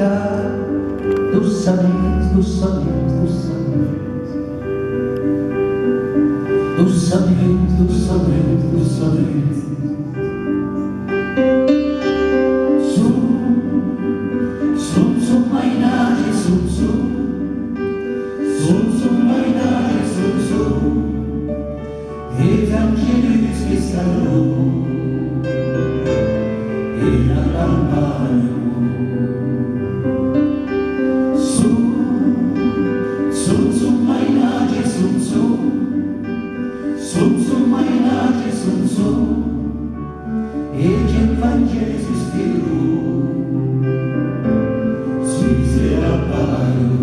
será dos amigos, dos amigos, dos amigos, dos amigos, dos amigos, dos amigos. Sum mainage, sum mainage, sum. Et angelus che stanno e la campagna. Sum mainage, sum mainage, sum. Et che Vangelis spiro si sera paio.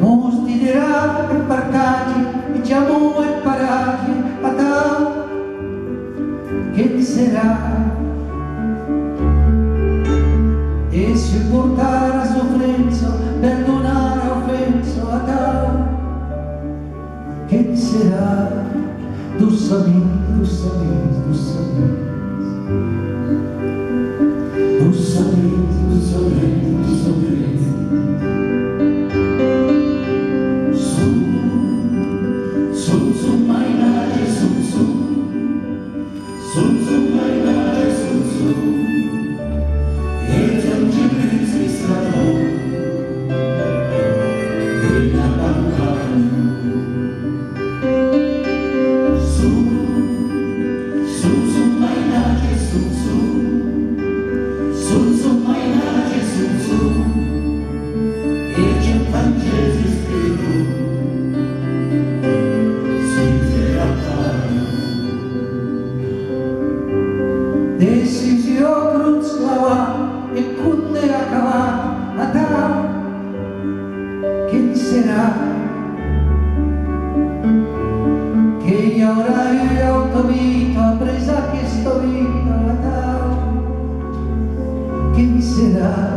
Mos dirà per parcaggi e chiamo e paraggi a tal che sarà e supportare a soffrenza, perdonare a offenso a tal che sarà dos amigos, dos amigos, dos amigos. Dos amigos, dos amigos, dos amigos. Sum mainage, sum mainage, sum. Et angelus che stanno e la campagna. Sum mainage, sum mainage, sum. Et che Vangelis spiro decisio cruzlava e cunde acabat a tal che sarà che io ora io autovita presa che sto vita a tal che sarà